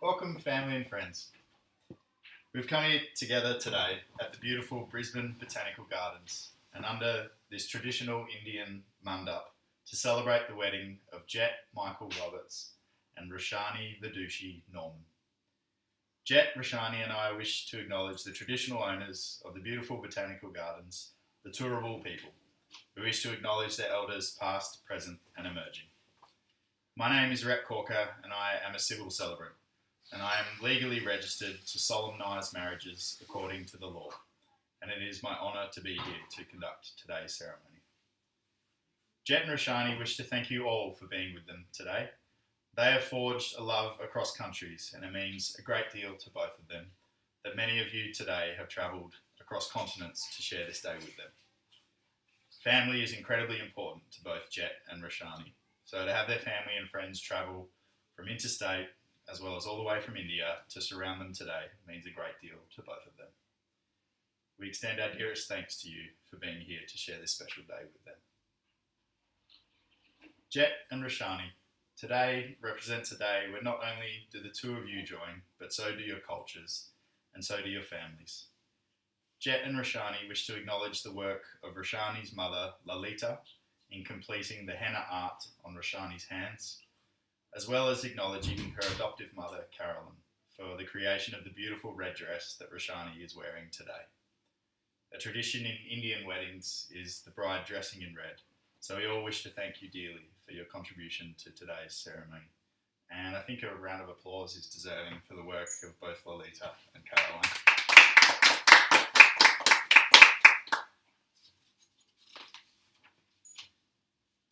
Welcome, family and friends. We've come here together today at the beautiful Brisbane Botanical Gardens and under this traditional Indian mandap to celebrate the wedding of Jett Michael Roberts and Roshani Vidushi Norman. Jett Roshani and I wish to acknowledge the traditional owners of the beautiful Botanical Gardens, the Turrbal people. We wish to acknowledge their elders past, present and emerging. My name is Rhett Corker and I am a civil celebrant, and I am legally registered to solemnise marriages according to the law, and it is my honour to be here to conduct today's ceremony. Jett and Roshani wish to thank you all for being with them today. They have forged a love across countries, and it means a great deal to both of them that many of you today have travelled across continents to share this day with them. Family is incredibly important to both Jett and Roshani, so to have their family and friends travel from interstate as well as all the way from India to surround them today means a great deal to both of them. We extend our dearest thanks to you for being here to share this special day with them. Jett and Roshani, today represents a day where not only do the two of you join, but so do your cultures, and so do your families. Jett and Roshani wish to acknowledge the work of Roshani's mother, Lalita, in completing the henna art on Roshani's hands, as well as acknowledging her adoptive mother, Carolyn, for the creation of the beautiful red dress that Roshani is wearing today. A tradition in Indian weddings is the bride dressing in red, so we all wish to thank you dearly for your contribution to today's ceremony. And I think a round of applause is deserving for the work of both Lalita and Caroline.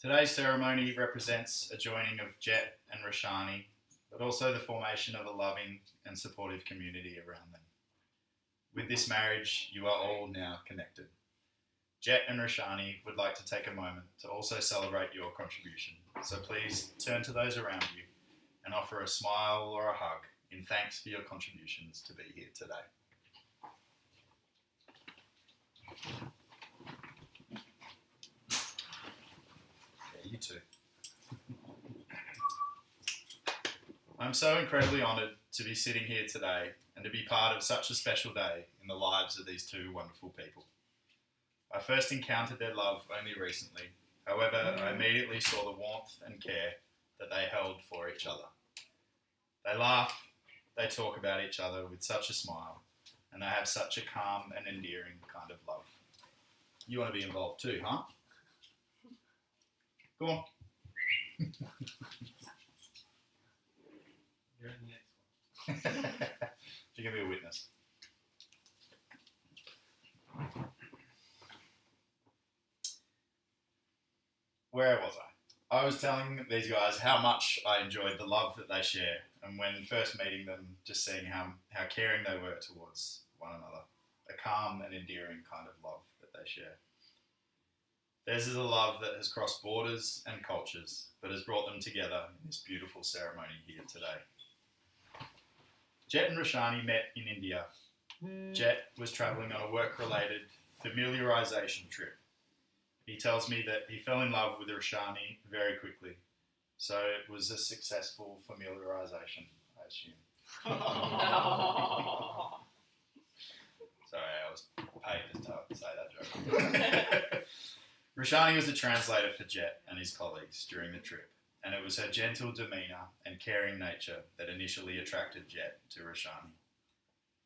Today's ceremony represents a joining of Jett and Roshani, but also the formation of a loving and supportive community around them. With this marriage, you are all now connected. Jett and Roshani would like to take a moment to also celebrate your contribution, so please turn to those around you and offer a smile or a hug in thanks for your contributions to be here today. Yeah, you too. I'm so incredibly honoured to be sitting here today and to be part of such a special day in the lives of these two wonderful people. I first encountered their love only recently. However, I immediately saw the warmth and care that they held for each other. They laugh, they talk about each other with such a smile, and they have such a calm and endearing kind of love. You want to be involved too, huh? Go on. You're in the next one. You can be a witness. Where was I? I was telling these guys how much I enjoyed the love that they share, and when first meeting them, just seeing how caring they were towards one another. A calm and endearing kind of love that they share. Theirs is a love that has crossed borders and cultures, but has brought them together in this beautiful ceremony here today. Jett and Roshani met in India. Jett was travelling on a work-related familiarisation trip. He tells me that he fell in love with Roshani very quickly, so it was a successful familiarisation, I assume. Sorry, I was paid to say that joke. Roshani was a translator for Jett and his colleagues during the trip, and it was her gentle demeanour and caring nature that initially attracted Jett to Roshani.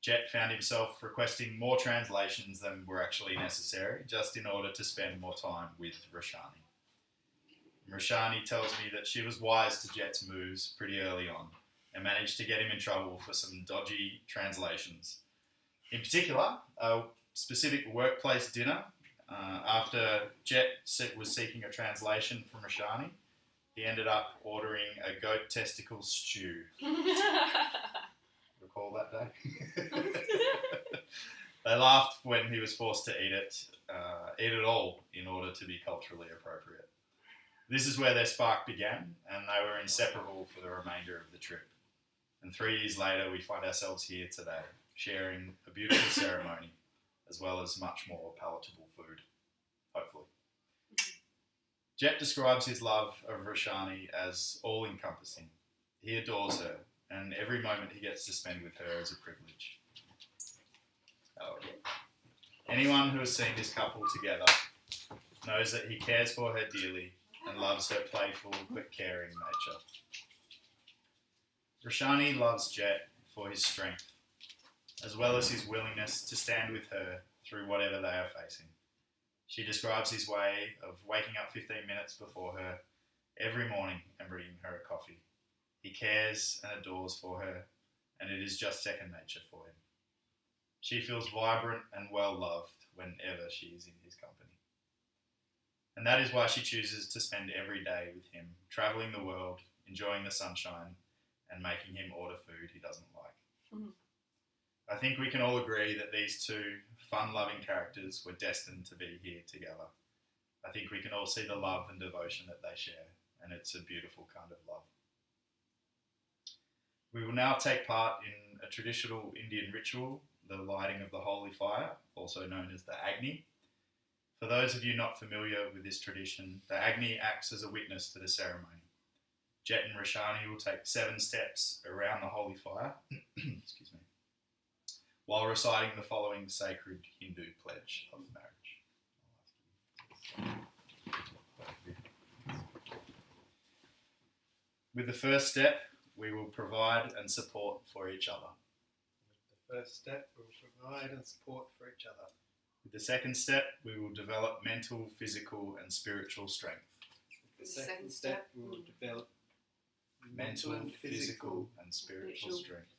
Jett found himself requesting more translations than were actually necessary, just in order to spend more time with Roshani. Roshani tells me that she was wise to Jett's moves pretty early on and managed to get him in trouble for some dodgy translations. In particular, a specific workplace dinner. After Jett was seeking a translation from Roshani, he ended up ordering a goat testicle stew. Recall that day? They laughed when he was forced to eat it all in order to be culturally appropriate. This is where their spark began, and they were inseparable for the remainder of the trip. And 3 years later, we find ourselves here today, sharing a beautiful ceremony, as well as much more palatable food, hopefully. Jett describes his love of Roshani as all-encompassing. He adores her, and every moment he gets to spend with her is a privilege. Anyone who has seen this couple together knows that he cares for her dearly and loves her playful but caring nature. Roshani loves Jett for his strength, as well as his willingness to stand with her through whatever they are facing. She describes his way of waking up 15 minutes before her every morning and bringing her a coffee. He cares and adores for her, and it is just second nature for him. She feels vibrant and well-loved whenever she is in his company. And that is why she chooses to spend every day with him, travelling the world, enjoying the sunshine, and making him order food he doesn't like. Mm-hmm. I think we can all agree that these two fun-loving characters were destined to be here together. I think we can all see the love and devotion that they share, and it's a beautiful kind of love. We will now take part in a traditional Indian ritual, the lighting of the holy fire, also known as the Agni. For those of you not familiar with this tradition, the Agni acts as a witness to the ceremony. Jett and Roshani will take 7 steps around the holy fire excuse me, while reciting the following sacred Hindu pledge of marriage. With the first step, we will provide and support for each other. With the first step, we will provide and support for each other. With the second step, we will develop mental, physical, and spiritual strength. With the second step, we will develop mental, physical, and spiritual strength.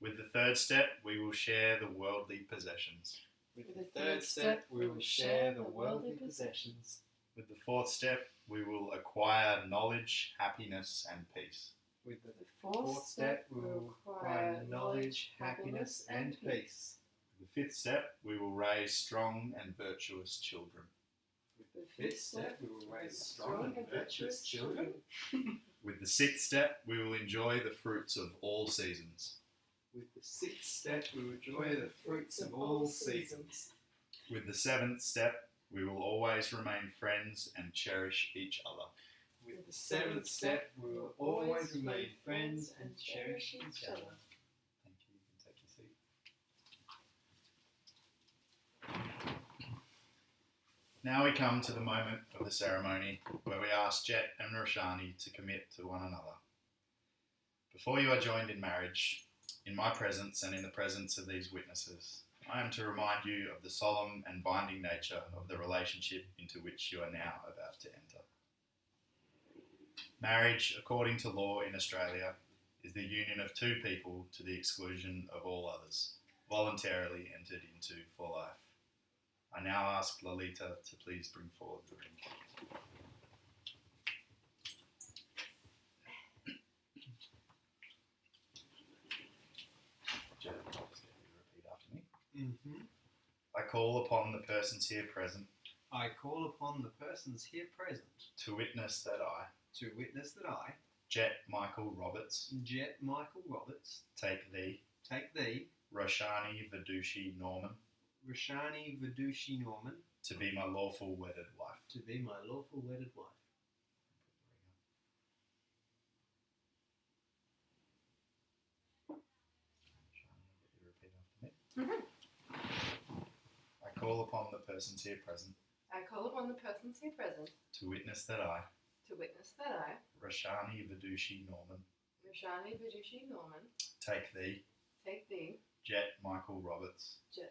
With the third step, we will share the worldly possessions. With the third step, we will share the worldly possessions. With the fourth step, we will acquire knowledge, happiness, and peace. With the fourth step, we will acquire knowledge, happiness, and peace. With the fifth step, we will raise strong and virtuous children. With the fifth step, we will raise strong and virtuous children. With the sixth step, we will enjoy the fruits of all seasons. With the sixth step, we will enjoy the fruits of all seasons. With the seventh step, we will always remain friends and cherish each other. With the seventh step, we will always remain friends and cherish each other. Thank you. You can take your seat. Now we come to the moment of the ceremony where we ask Jett and Roshani to commit to one another. Before you are joined in marriage, in my presence and in the presence of these witnesses, I am to remind you of the solemn and binding nature of the relationship into which you are now about to enter. Marriage, according to law in Australia, is the union of two people to the exclusion of all others, voluntarily entered into for life. I now ask Lalita to please bring forward the ring. Jett, just get you to repeat after me. Mm-hmm. I call upon the persons here present I call upon the persons here present to witness that I, Jett Michael Roberts, take thee, Roshani Vidushi Norman, to be my lawful wedded wife. Mm-hmm. I call upon the persons here present to witness that I, Roshani Vidushi Norman, take thee, Jett Michael Roberts, to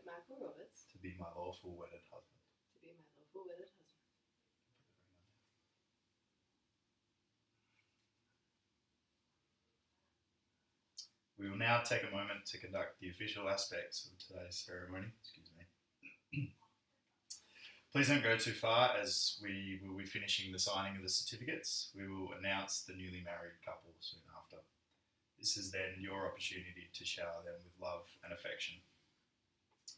be my lawful wedded husband. We will now take a moment to conduct the official aspects of today's ceremony. Please don't go too far, as we will be finishing the signing of the certificates. We will announce the newly married couple soon after. This is then your opportunity to shower them with love and affection.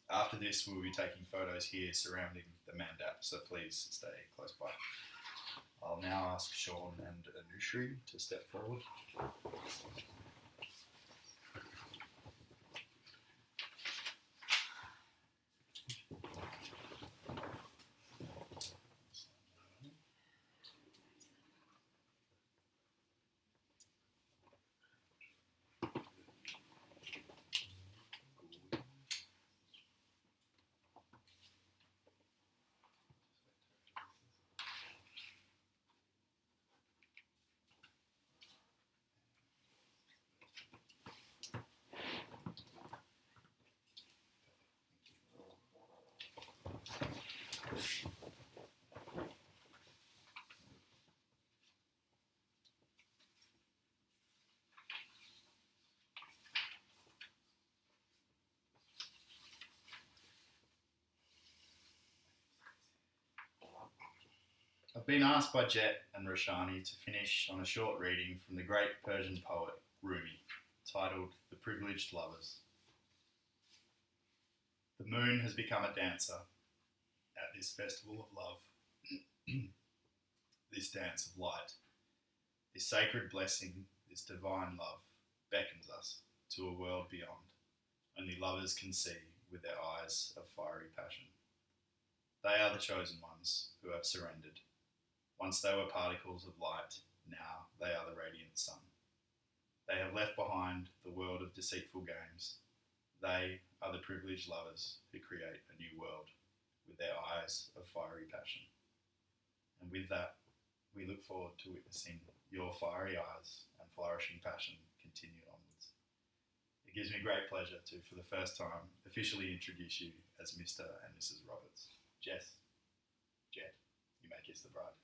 After this, we will be taking photos here surrounding the mandap, so please stay close by. I'll now ask Sean and Anushri to step forward. I've been asked by Jett and Roshani to finish on a short reading from the great Persian poet Rumi, titled The Privileged Lovers. The moon has become a dancer at this festival of love, this dance of light, this sacred blessing, this divine love beckons us to a world beyond. Only lovers can see with their eyes of fiery passion. They are the chosen ones who have surrendered. Once they were particles of light, now they are the radiant sun. They have left behind the world of deceitful games. They are the privileged lovers who create a new world with their eyes of fiery passion. And with that, we look forward to witnessing your fiery eyes and flourishing passion continue onwards. It gives me great pleasure to, for the first time, officially introduce you as Mr. and Mrs. Roberts. Jett, you may kiss the bride.